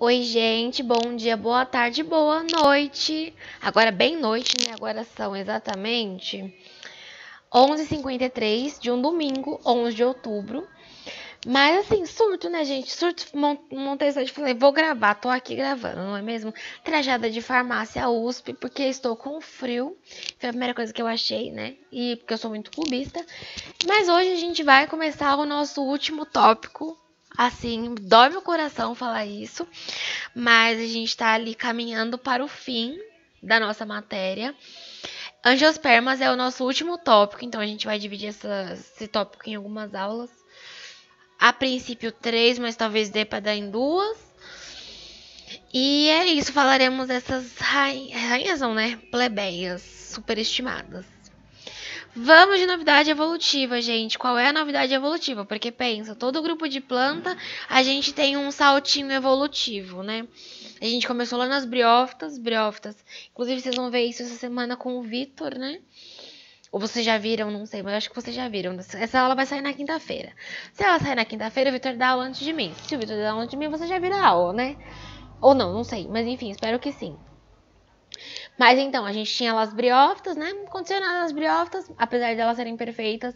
Oi, gente, bom dia, boa tarde, boa noite. Agora bem noite, né? Agora são exatamente 11h53 de um domingo, 11 de outubro. Mas assim, surto, né, gente? Surto, montei isso e falei, vou gravar, tô aqui gravando, não é mesmo? Trajada de farmácia USP, porque estou com frio. Foi a primeira coisa que eu achei, né? E porque eu sou muito clubista. Mas hoje a gente vai começar o nosso último tópico. Assim, dói meu coração falar isso, mas a gente tá ali caminhando para o fim da nossa matéria. Angiospermas é o nosso último tópico, então a gente vai dividir esse tópico em algumas aulas. A princípio 3, mas talvez dê para dar em 2. E é isso, falaremos dessas rainhas não, né? Plebeias superestimadas. Vamos de novidade evolutiva, gente. Qual é a novidade evolutiva? Porque pensa, todo grupo de planta, a gente tem um saltinho evolutivo, né? A gente começou lá nas briófitas. Inclusive, vocês vão ver isso essa semana com o Vitor, né? Ou vocês já viram, não sei, mas acho que vocês já viram. Essa aula vai sair na quinta-feira. Se ela sair na quinta-feira, o Vitor dá aula antes de mim. Se o Vitor dá aula antes de mim, você já vira a aula, né? Ou não, não sei. Mas enfim, espero que sim. Mas então, a gente tinha lá as briófitas, né? Condicionadas as briófitas, apesar de elas serem perfeitas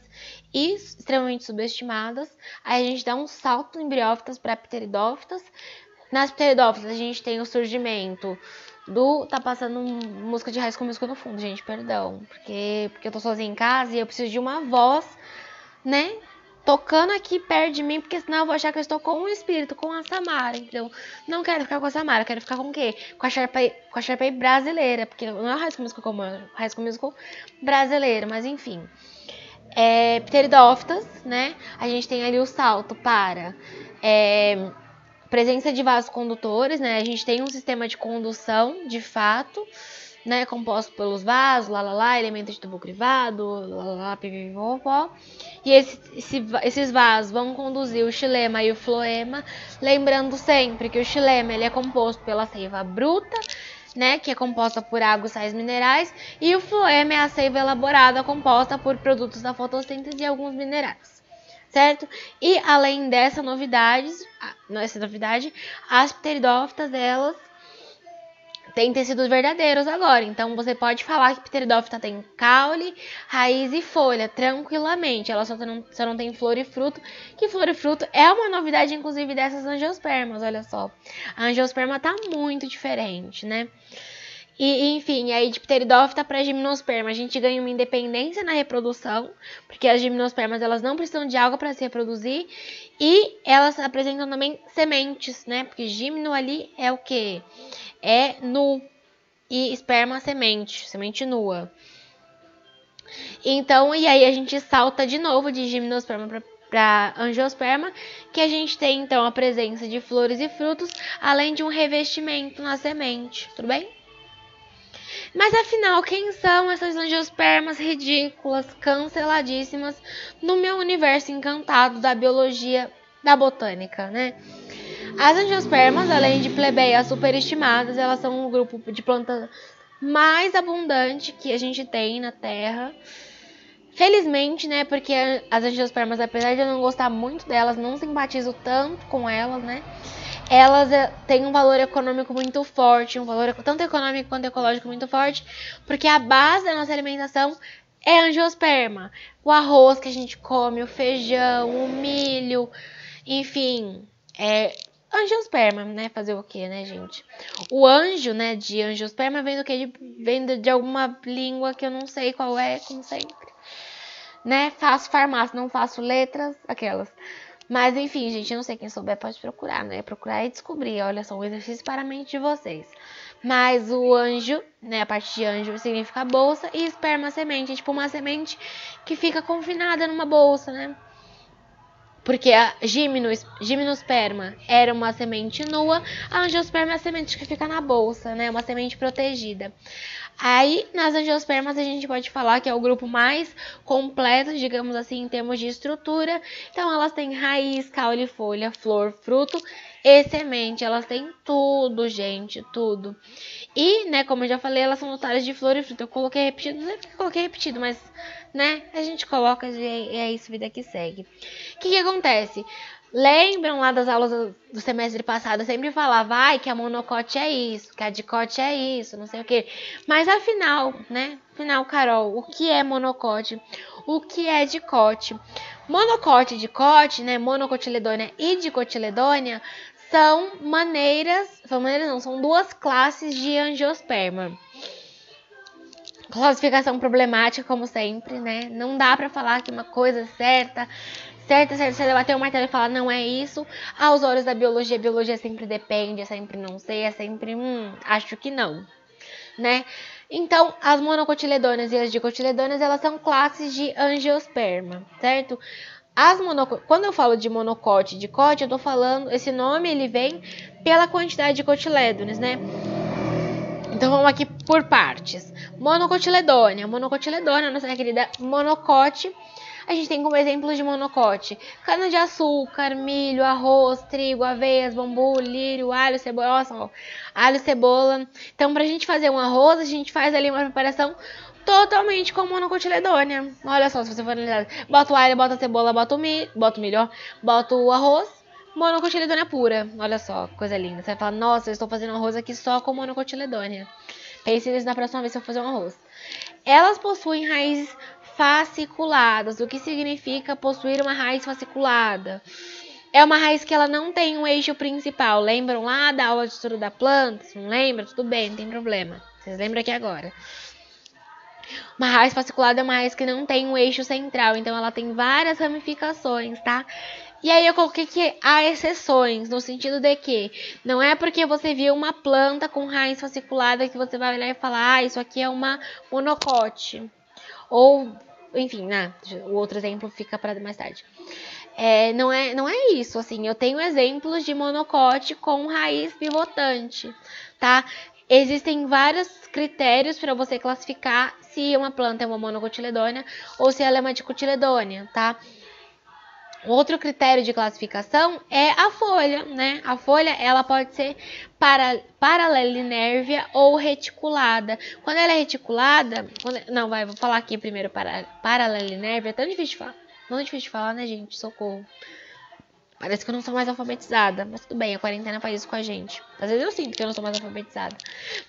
e extremamente subestimadas. Aí a gente dá um salto em briófitas para pteridófitas. Nas pteridófitas, a gente tem o surgimento do... Tá passando música de High School Musical no fundo, gente, perdão. Porque eu tô sozinha em casa e eu preciso de uma voz, né? Tocando aqui perto de mim, porque senão eu vou achar que eu estou com o espírito, com a Samara. Então, não quero ficar com a Samara, quero ficar com o quê? Com a Sharpay brasileira, porque não é o High School Musical como é o High School Musical brasileiro, mas enfim. Pteridófitas, né? A gente tem ali o salto para presença de vasos condutores, né? A gente tem um sistema de condução, de fato, né, composto pelos vasos, elementos de tubo crivado, pipipipopó. E esses vasos vão conduzir o xilema e o floema, lembrando sempre que o xilema ele é composto pela seiva bruta, né, que é composta por água e sais minerais, e o floema é a seiva elaborada, composta por produtos da fotossíntese e alguns minerais. Certo? E além dessa novidade, as pteridófitas, elas têm tecidos verdadeiros agora. Então, você pode falar que pteridófita tem caule, raiz e folha, tranquilamente. Ela só não tem flor e fruto, que flor e fruto é uma novidade, inclusive, dessas angiospermas, olha só. A angiosperma tá muito diferente, né? E, enfim, aí de pteridófita para gimnosperma, a gente ganha uma independência na reprodução, porque as gimnospermas elas não precisam de água para se reproduzir e elas apresentam também sementes, né? Porque gimno ali é o que? É nu e esperma semente nua. Então, e aí a gente salta de novo de gimnosperma para angiosperma, que a gente tem então a presença de flores e frutos, além de um revestimento na semente, tudo bem? Mas afinal, quem são essas angiospermas ridículas, canceladíssimas no meu universo encantado da biologia, da botânica, né? As angiospermas, além de plebeias superestimadas, elas são o grupo de plantas mais abundante que a gente tem na Terra. Felizmente, né? Porque as angiospermas, apesar de eu não gostar muito delas, não simpatizo tanto com elas, né? Elas têm um valor econômico muito forte, um valor tanto econômico quanto ecológico muito forte, porque a base da nossa alimentação é angiosperma. O arroz que a gente come, o feijão, o milho, enfim, angiosperma, né? Fazer o quê, né, gente? O anjo, né, de angiosperma vem do quê? Vem de alguma língua que eu não sei qual é, como sempre. Né? Faço farmácia, não faço letras, aquelas. Mas enfim, gente, eu não sei, quem souber pode procurar, né? Procurar e descobrir. Olha só, um exercício para a mente de vocês. Mas o anjo, né? A parte de anjo significa bolsa e esperma semente. É tipo uma semente que fica confinada numa bolsa, né? Porque a gimnosperma era uma semente nua, a angiosperma é a semente que fica na bolsa, né? Uma semente protegida. Aí, nas angiospermas, a gente pode falar que é o grupo mais completo, digamos assim, em termos de estrutura. Então, elas têm raiz, caule, folha, flor, fruto e semente. Elas têm tudo, gente, tudo. E, né, como eu já falei, elas são dotadas de flor e fruto. Eu coloquei repetido, não sei porque eu coloquei repetido, mas, né, a gente coloca e é isso, vida que segue. O que acontece? Lembram lá das aulas do semestre passado, eu sempre falava, ai, que a monocote é isso, que a dicote é isso, não sei o quê. Mas afinal, né? Afinal, Carol, o que é monocote? O que é dicote? Monocote e dicote, né? Monocotiledônia e dicotiledônia são são duas classes de angiosperma. Classificação problemática, como sempre, né? Não dá pra falar que uma coisa certa, você debater o martelo e falar não é isso. Aos olhos da biologia, a biologia sempre depende, é sempre não sei, é sempre acho que não, né? Então, as monocotiledôneas e as dicotiledôneas, elas são classes de angiosperma, certo? Quando eu falo de monocote e dicote, eu tô falando, esse nome ele vem pela quantidade de cotilédones, né? Então vamos aqui por partes. Monocotiledônia, nossa querida monocote. A gente tem como exemplo de monocote cana-de-açúcar, milho, arroz, trigo, aveias, bambu, lírio, alho, cebola. Olha só, alho, cebola. Então, pra gente fazer um arroz, a gente faz ali uma preparação totalmente com monocotiledônia. Olha só, se você for analisar, bota o alho, bota a cebola, bota o milho, bota o arroz, monocotiledônia pura. Olha só, coisa linda. Você vai falar, nossa, eu estou fazendo arroz aqui só com monocotiledônia. Pense nisso na próxima vez que eu fazer um arroz. Elas possuem raízes fasciculadas. O que significa possuir uma raiz fasciculada? É uma raiz que ela não tem um eixo principal. Lembram lá da aula de estudo da planta? Se não lembra? Tudo bem, não tem problema. Vocês lembram aqui agora. Uma raiz fasciculada é uma raiz que não tem um eixo central. Então, ela tem várias ramificações, tá? E aí eu coloquei que há exceções, no sentido de que não é porque você viu uma planta com raiz fasciculada que você vai olhar e falar, ah, isso aqui é uma monocote. Ou, enfim, né? O outro exemplo fica para mais tarde. Não é isso, assim, eu tenho exemplos de monocote com raiz pivotante, tá? Existem vários critérios para você classificar se uma planta é uma monocotiledônia ou se ela é uma dicotiledônia, tá? Outro critério de classificação é a folha, né? A folha, ela pode ser paralelinérvia ou reticulada. Quando ela é reticulada, vou falar aqui primeiro paralelinérvia, é tão difícil de falar. Não é difícil de falar, né, gente? Socorro. Parece que eu não sou mais alfabetizada, mas tudo bem, a quarentena faz isso com a gente. Às vezes eu sinto que eu não sou mais alfabetizada,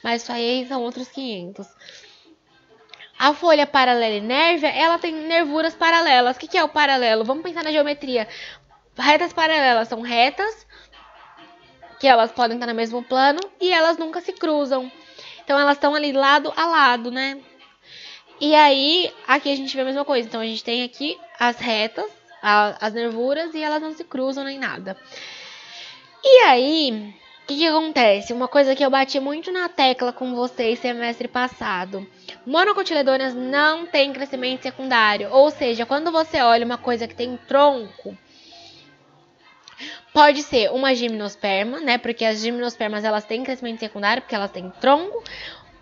mas isso aí são outros 500. A folha paralelinérvia, ela tem nervuras paralelas. O que é o paralelo? Vamos pensar na geometria. Retas paralelas são retas, que elas podem estar no mesmo plano, e elas nunca se cruzam. Então, elas estão ali lado a lado, né? E aí, aqui a gente vê a mesma coisa. Então, a gente tem aqui as retas, as nervuras, e elas não se cruzam nem nada. E aí, o que acontece? Uma coisa que eu bati muito na tecla com vocês semestre passado. Monocotiledôneas não têm crescimento secundário. Ou seja, quando você olha uma coisa que tem tronco, pode ser uma gimnosperma, né? Porque as gimnospermas, elas têm crescimento secundário, porque elas têm tronco.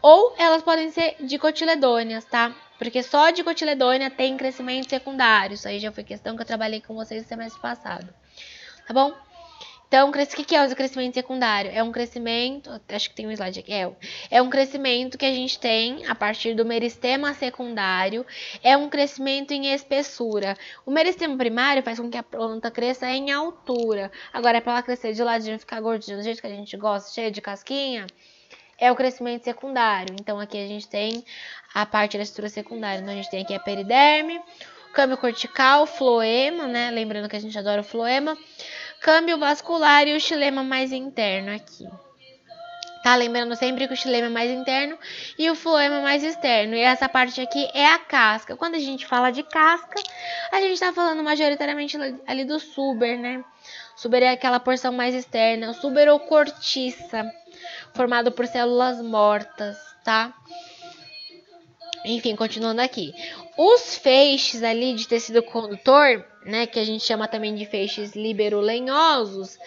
Ou elas podem ser dicotiledôneas, tá? Porque só dicotiledônia tem crescimento secundário. Isso aí já foi questão que eu trabalhei com vocês no semestre passado. Tá bom? Então, o que é o crescimento secundário? É um crescimento, acho que tem um slide aqui, é um crescimento que a gente tem a partir do meristema secundário, é um crescimento em espessura. O meristema primário faz com que a planta cresça em altura. Agora, para ela crescer de ladinho, ficar gordinha do jeito que a gente gosta, cheia de casquinha, é o crescimento secundário. Então, aqui a gente tem a parte da estrutura secundária. Então, a gente tem aqui a periderme, câmbio cortical, floema, né? Lembrando que a gente adora o floema. Câmbio vascular e o xilema mais interno aqui. Tá? Lembrando sempre que o xilema é mais interno e o floema mais externo. E essa parte aqui é a casca. Quando a gente fala de casca, a gente tá falando majoritariamente ali do suber, né? Suber é aquela porção mais externa. O suber ou cortiça, formado por células mortas, tá? Enfim, continuando aqui. Os feixes ali de tecido condutor, né, que a gente chama também de feixes liberolenhosos,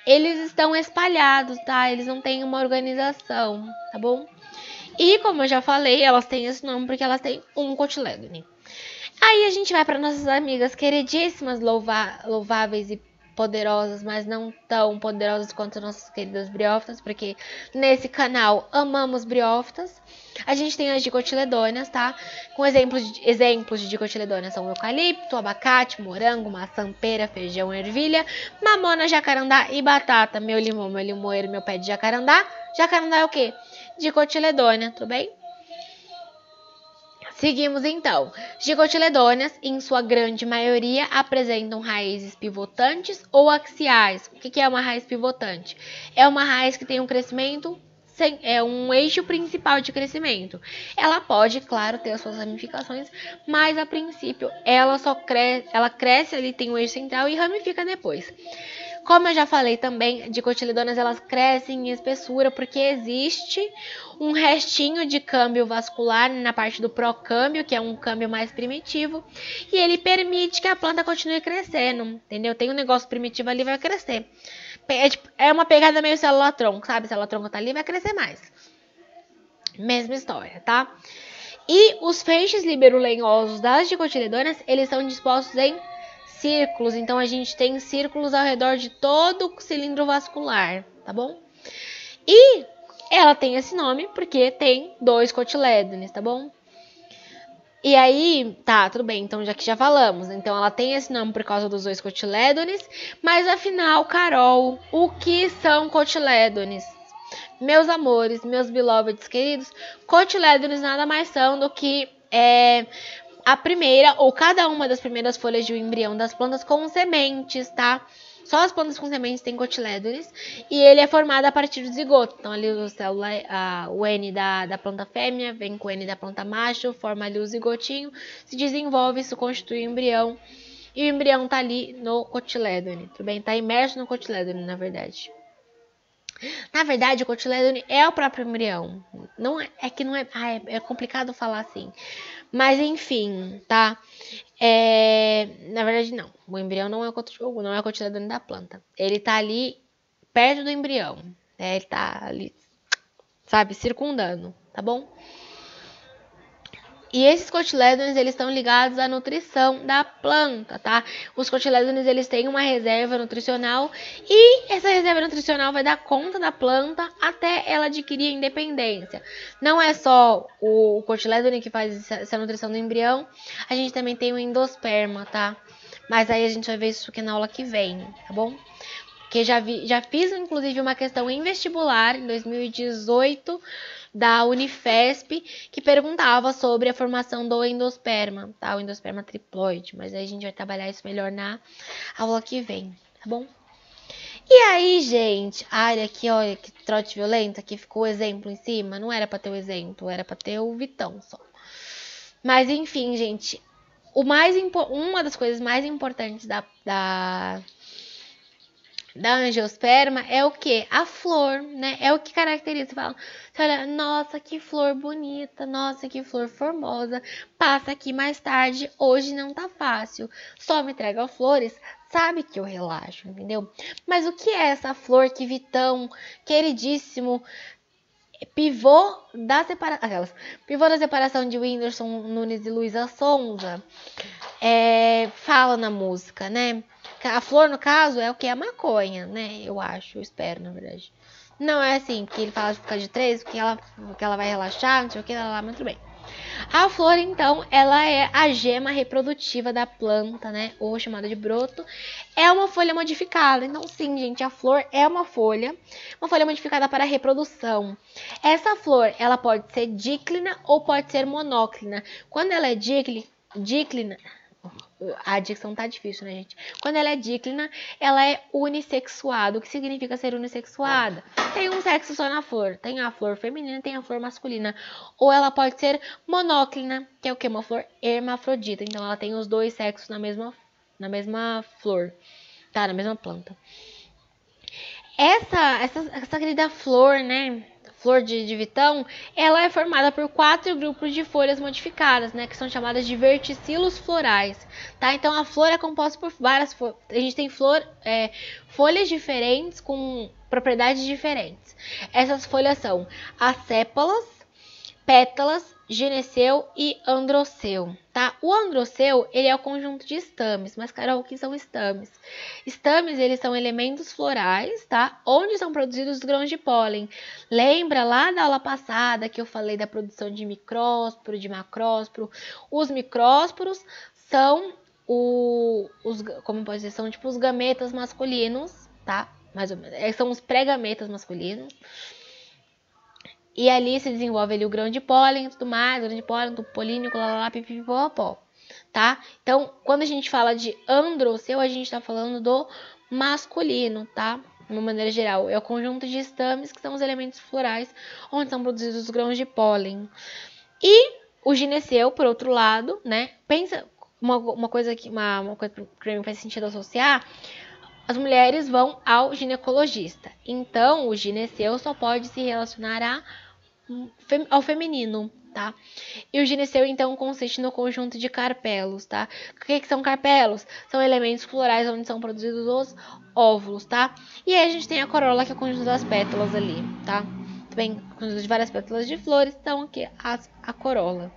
eles estão espalhados, tá? Eles não têm uma organização, tá bom? E, como eu já falei, elas têm esse nome porque elas têm um cotilédone. Aí a gente vai para nossas amigas queridíssimas, louváveis e poderosas, mas não tão poderosas quanto nossas queridas briófitas, porque nesse canal amamos briófitas. A gente tem as dicotiledôneas, tá? Com exemplos de dicotiledôneas são eucalipto, abacate, morango, maçã, pera, feijão, ervilha, mamona, jacarandá e batata. Meu limão, meu limoeiro, meu pé de jacarandá. Jacarandá é o quê? Dicotiledônea, tudo bem? Seguimos então. Dicotiledôneas, em sua grande maioria, apresentam raízes pivotantes ou axiais. O que é uma raiz pivotante? É uma raiz que tem um crescimento, é um eixo principal de crescimento. Ela pode, claro, ter as suas ramificações, mas a princípio ela cresce ali, tem um eixo central e ramifica depois. Como eu já falei também, dicotiledôneas elas crescem em espessura porque existe um restinho de câmbio vascular na parte do procâmbio, que é um câmbio mais primitivo, e ele permite que a planta continue crescendo, entendeu? Tem um negócio primitivo ali, vai crescer. É uma pegada meio célula-tronco, sabe? Célula-tronco tá ali, vai crescer mais. Mesma história, tá? E os feixes liberulenhosos das dicotiledôneas, eles são dispostos em círculos, então a gente tem círculos ao redor de todo o cilindro vascular, tá bom? E ela tem esse nome porque tem 2 cotilédones, tá bom? E aí, tá, tudo bem, então já falamos, então ela tem esse nome por causa dos 2 cotilédones, mas afinal, Carol, o que são cotilédones? Meus amores, meus beloveds queridos, cotilédones nada mais são do que a primeira ou cada uma das primeiras folhas de um embrião das plantas com sementes, tá? Só as plantas com sementes têm cotilédones e ele é formado a partir do zigoto. Então ali o N da planta fêmea vem com o N da planta macho, forma ali o zigotinho, se desenvolve, isso constitui o embrião e o embrião tá ali no cotilédone, tudo bem? Tá imerso no cotilédone, na verdade. Na verdade, o cotilédone é o próprio embrião. Não é que não é, é complicado falar assim. Mas enfim, tá? Na verdade, não. O embrião não é o cotilédone da planta. Ele tá ali perto do embrião. Ele tá ali, sabe, circundando, tá bom? E esses cotilédones, eles estão ligados à nutrição da planta, tá? Os cotilédones, eles têm uma reserva nutricional e essa reserva nutricional vai dar conta da planta até ela adquirir a independência. Não é só o cotilédone que faz essa nutrição do embrião, a gente também tem o endosperma, tá? Mas aí a gente vai ver isso aqui na aula que vem, tá bom? Que já fiz, inclusive, uma questão em vestibular, em 2018, da Unifesp, que perguntava sobre a formação do endosperma, tá? O endosperma triploide, mas aí a gente vai trabalhar isso melhor na aula que vem, tá bom? E aí, gente, aqui, olha, que trote violento, aqui ficou o exemplo em cima, não era pra ter o exemplo, era pra ter o Vitão só. Mas, enfim, gente, uma das coisas mais importantes da angiosperma é o que? A flor, né? É o que caracteriza. Você fala, você olha, nossa, que flor bonita, nossa, que flor formosa. Passa aqui mais tarde, hoje não tá fácil. Só me traga flores, sabe que eu relaxo, entendeu? Mas o que é essa flor que Vitão, queridíssimo, pivô da separação de Whindersson Nunes e Luísa Sonza, fala na música, né? A flor, no caso, é o que? A maconha, né? Eu acho, eu espero, na verdade. Não é assim, que ele fala de ficar de 3, que ela vai relaxar, não sei o que, lá, mas tudo bem. A flor, então, ela é a gema reprodutiva da planta, né? Ou chamada de broto. É uma folha modificada. Então, sim, gente, a flor é uma folha modificada para reprodução. Essa flor, ela pode ser díclina ou pode ser monóclina. Quando ela é díclina, a dicção tá difícil, né, gente? Quando ela é díclina, ela é unissexuada. O que significa ser unissexuada? Tem um sexo só na flor. Tem a flor feminina, tem a flor masculina. Ou ela pode ser monóclina, que é o que? Uma flor hermafrodita. Então, ela tem os 2 sexos na mesma flor, tá? Na mesma planta. Essa querida flor, né? Flor de Vitão, ela é formada por 4 grupos de folhas modificadas, né, que são chamadas de verticilos florais, tá? Então a flor é composta por várias a gente tem folhas diferentes com propriedades diferentes. Essas folhas são as sépalas, pétalas, gineceu e androceu, tá? O androceu, ele é o conjunto de estames, mas, Carol, o que são estames? Estames, eles são elementos florais, tá? Onde são produzidos os grãos de pólen. Lembra lá da aula passada que eu falei da produção de micrósporo, de macrósporo? Os micrósporos são como pode dizer, são tipo os gametas masculinos, tá? Mais ou menos. São os pré-gametas masculinos. E ali se desenvolve ali o grão de pólen e tudo mais, o grão de pólen, do polínico, lá, pipipipopó, tá? Então, quando a gente fala de androceu, a gente tá falando do masculino, tá? De uma maneira geral, é o conjunto de estames que são os elementos florais onde são produzidos os grãos de pólen. E o gineceu, por outro lado, né? Pensa uma coisa que pra mim faz sentido associar. As mulheres vão ao ginecologista. Então, o gineceu só pode se relacionar ao feminino, tá? E o gineceu, então, consiste no conjunto de carpelos, tá? O que são carpelos? São elementos florais onde são produzidos os óvulos, tá? E aí a gente tem a corola, que é o conjunto das pétalas ali, tá? Também, conjunto de várias pétalas de flores, então aqui a corola.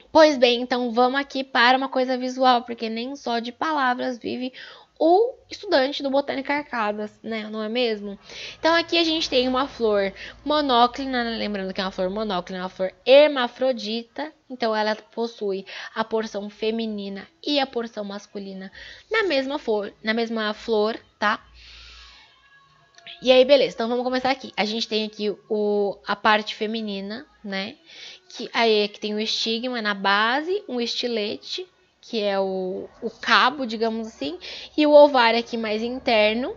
Pois bem, então vamos aqui para uma coisa visual, porque nem só de palavras vive o estudante do Botânica Arcadas, né? Não é mesmo? Então aqui a gente tem uma flor monóclina, lembrando que é uma flor monóclina, uma flor hermafrodita. Então ela possui a porção feminina e a porção masculina na mesma flor, tá? E aí, beleza, então vamos começar aqui. A gente tem aqui a parte feminina, né? Que aí aqui tem o estigma na base, um estilete, que é o cabo, digamos assim, e o ovário aqui mais interno.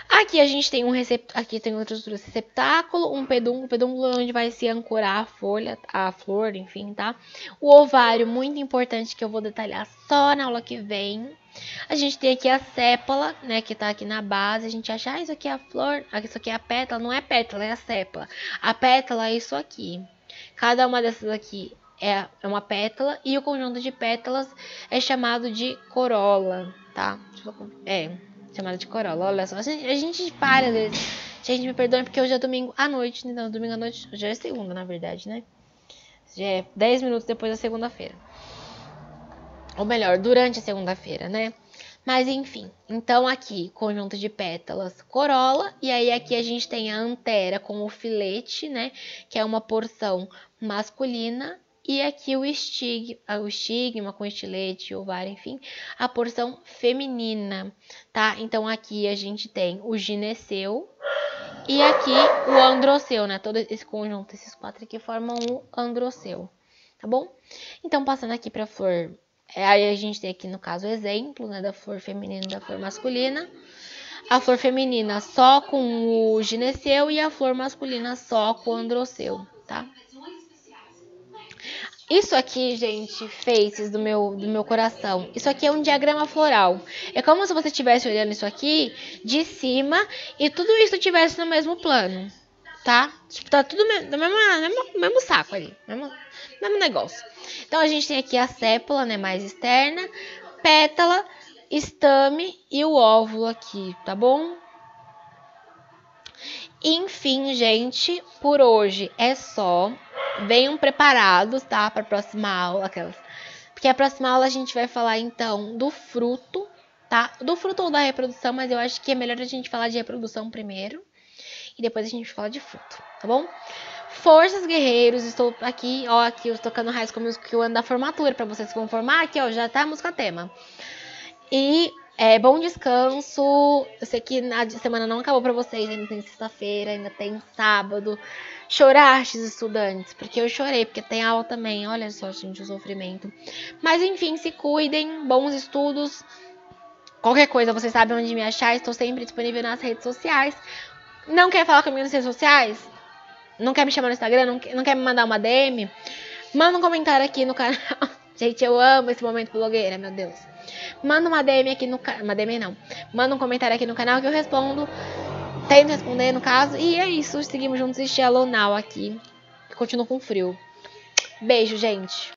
Aqui a gente tem aqui tem outro receptáculo, um pedúnculo onde vai se ancorar a flor, enfim, tá? O ovário, muito importante, que eu vou detalhar só na aula que vem. A gente tem aqui a sépala, né, que tá aqui na base. A gente acha, isso aqui é a flor, isso aqui é a pétala. Não é pétala, é a sépala. A pétala é isso aqui. Cada uma dessas aqui é uma pétala e o conjunto de pétalas é chamado de corola, tá? Chamada de corola, olha só. A gente para às vezes. Gente, me perdoe porque hoje é domingo à noite. Então, domingo à noite já é segunda, na verdade, né? Já é 10 minutos depois da segunda-feira. Ou melhor, durante a segunda-feira, né? Mas enfim, então aqui, conjunto de pétalas, corola, e aí aqui a gente tem a antera com o filete, né? Que é uma porção masculina, e aqui o estigma com estilete, ovário, enfim, a porção feminina, tá? Então aqui a gente tem o gineceu e aqui o androceu, né? Todo esse conjunto, esses quatro aqui formam o androceu, tá bom? Então passando aqui para a flor. Aí a gente tem aqui, no caso, o exemplo, né, da flor feminina e da flor masculina. A flor feminina só com o gineceu e a flor masculina só com o androceu, tá? Isso aqui, gente, faces do meu coração. Isso aqui é um diagrama floral. É como se você estivesse olhando isso aqui de cima e tudo isso estivesse no mesmo plano, tá? Tipo, tá tudo no mesmo saco ali, mesmo negócio. Então, a gente tem aqui a sépala, né, mais externa, pétala, estame e o óvulo aqui, tá bom? Enfim, gente, por hoje é só. Venham preparados, tá, para a próxima aula, porque a próxima aula a gente vai falar, então, do fruto, tá? Do fruto ou da reprodução, mas eu acho que é melhor a gente falar de reprodução primeiro e depois a gente fala de fruto, tá bom? Forças, guerreiros, estou aqui, ó, aqui eu estou tocando High School Musical da formatura, para vocês conformar, aqui, ó, já tá a música tema. E bom descanso, eu sei que a semana não acabou para vocês, ainda tem sexta-feira, ainda tem sábado. Chorastes, estudantes, porque eu chorei, porque tem aula também, olha só, gente, o sofrimento. Mas enfim, se cuidem, bons estudos. Qualquer coisa, vocês sabem onde me achar, estou sempre disponível nas redes sociais. Não quer falar comigo nas redes sociais? Não quer me chamar no Instagram? Não quer me mandar uma DM? Manda um comentário aqui no canal. Gente, eu amo esse momento blogueira, meu Deus. Manda uma DM aqui no canal. Uma DM não. Manda um comentário aqui no canal que eu respondo. Tento responder, no caso. E é isso. Seguimos juntos e Shallow Now aqui. Continuo com frio. Beijo, gente.